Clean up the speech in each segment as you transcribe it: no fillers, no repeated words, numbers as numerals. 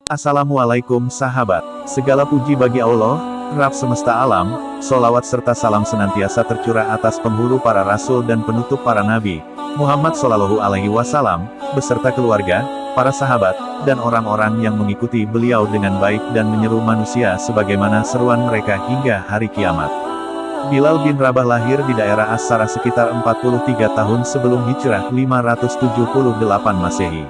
Assalamualaikum sahabat. Segala puji bagi Allah, Rabb semesta alam, solawat serta salam senantiasa tercurah atas penghulu para rasul dan penutup para nabi, Muhammad Shallallahu Alaihi Wasallam, beserta keluarga, para sahabat, dan orang-orang yang mengikuti beliau dengan baik dan menyeru manusia sebagaimana seruan mereka hingga hari kiamat. Bilal bin Rabah lahir di daerah As-Sara sekitar 43 tahun sebelum hijrah 578 Masehi.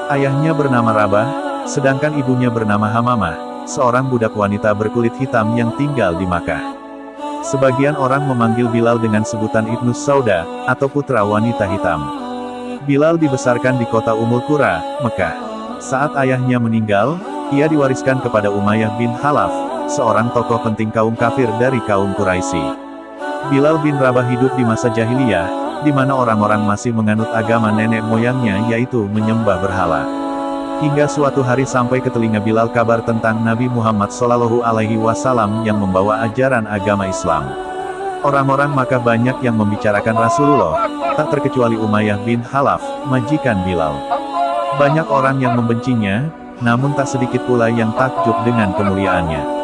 Ayahnya bernama Rabah, sedangkan ibunya bernama Hamamah, seorang budak wanita berkulit hitam yang tinggal di Makkah. Sebagian orang memanggil Bilal dengan sebutan Ibnus Sauda, atau putra wanita hitam. Bilal dibesarkan di kota Ummul Qura, Mekah. Saat ayahnya meninggal, ia diwariskan kepada Umayyah bin Khalaf, seorang tokoh penting kaum kafir dari kaum Quraisy. Bilal bin Rabah hidup di masa jahiliyah, di mana orang-orang masih menganut agama nenek moyangnya yaitu menyembah berhala. Hingga suatu hari sampai ke telinga Bilal kabar tentang Nabi Muhammad Shallallahu Alaihi Wasallam yang membawa ajaran agama Islam. Orang-orang Makkah banyak yang membicarakan Rasulullah, tak terkecuali Umayyah bin Khalaf, majikan Bilal. Banyak orang yang membencinya, namun tak sedikit pula yang takjub dengan kemuliaannya.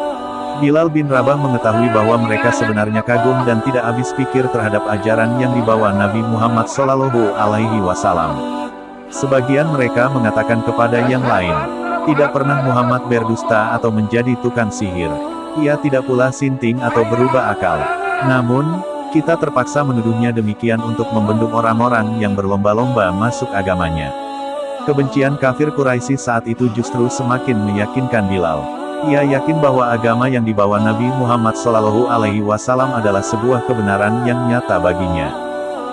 Bilal bin Rabah mengetahui bahwa mereka sebenarnya kagum dan tidak habis pikir terhadap ajaran yang dibawa Nabi Muhammad Shallallahu Alaihi Wasallam. Sebagian mereka mengatakan kepada yang lain, tidak pernah Muhammad berdusta atau menjadi tukang sihir. Ia tidak pula sinting atau berubah akal. Namun, kita terpaksa menuduhnya demikian untuk membendung orang-orang yang berlomba-lomba masuk agamanya. Kebencian kafir Quraisy saat itu justru semakin meyakinkan Bilal. Ia yakin bahwa agama yang dibawa Nabi Muhammad Shallallahu Alaihi Wasallam adalah sebuah kebenaran yang nyata baginya.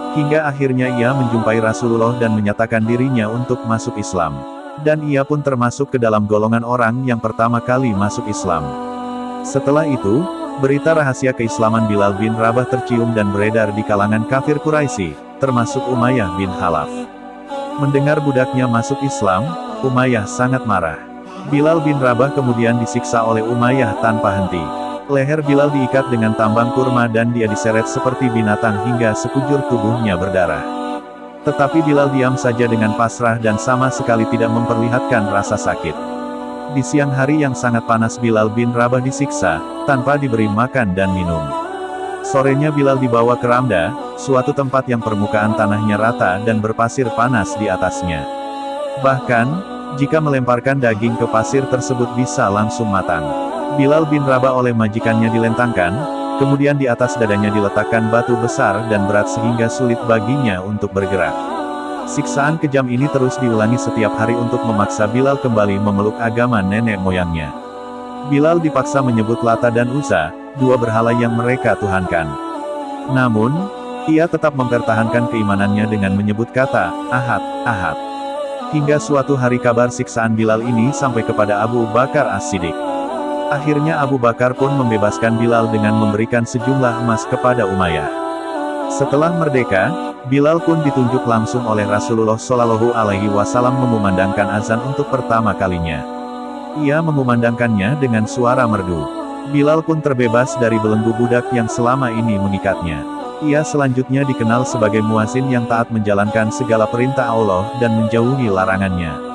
Hingga akhirnya ia menjumpai Rasulullah dan menyatakan dirinya untuk masuk Islam. Dan ia pun termasuk ke dalam golongan orang yang pertama kali masuk Islam. Setelah itu, berita rahasia keislaman Bilal bin Rabah tercium dan beredar di kalangan kafir Quraisy, termasuk Umayyah bin Khalaf. Mendengar budaknya masuk Islam, Umayyah sangat marah. Bilal bin Rabah kemudian disiksa oleh Umayyah tanpa henti. Leher Bilal diikat dengan tambang kurma dan dia diseret seperti binatang hingga sekujur tubuhnya berdarah. Tetapi Bilal diam saja dengan pasrah dan sama sekali tidak memperlihatkan rasa sakit. Di siang hari yang sangat panas Bilal bin Rabah disiksa, tanpa diberi makan dan minum. Sorenya Bilal dibawa ke Ramda, suatu tempat yang permukaan tanahnya rata dan berpasir panas di atasnya. Bahkan, jika melemparkan daging ke pasir tersebut bisa langsung matang. Bilal bin Rabah oleh majikannya dilentangkan, kemudian di atas dadanya diletakkan batu besar dan berat sehingga sulit baginya untuk bergerak. Siksaan kejam ini terus diulangi setiap hari untuk memaksa Bilal kembali memeluk agama nenek moyangnya. Bilal dipaksa menyebut Lata dan Uzza, dua berhala yang mereka tuhankan. Namun, ia tetap mempertahankan keimanannya dengan menyebut kata, Ahad, Ahad. Hingga suatu hari kabar siksaan Bilal ini sampai kepada Abu Bakar As-Siddiq. Akhirnya Abu Bakar pun membebaskan Bilal dengan memberikan sejumlah emas kepada Umayyah. Setelah merdeka, Bilal pun ditunjuk langsung oleh Rasulullah Shallallahu Alaihi Wasallam mengumandangkan azan untuk pertama kalinya. Ia mengumandangkannya dengan suara merdu. Bilal pun terbebas dari belenggu budak yang selama ini mengikatnya. Ia selanjutnya dikenal sebagai muazin yang taat menjalankan segala perintah Allah dan menjauhi larangannya.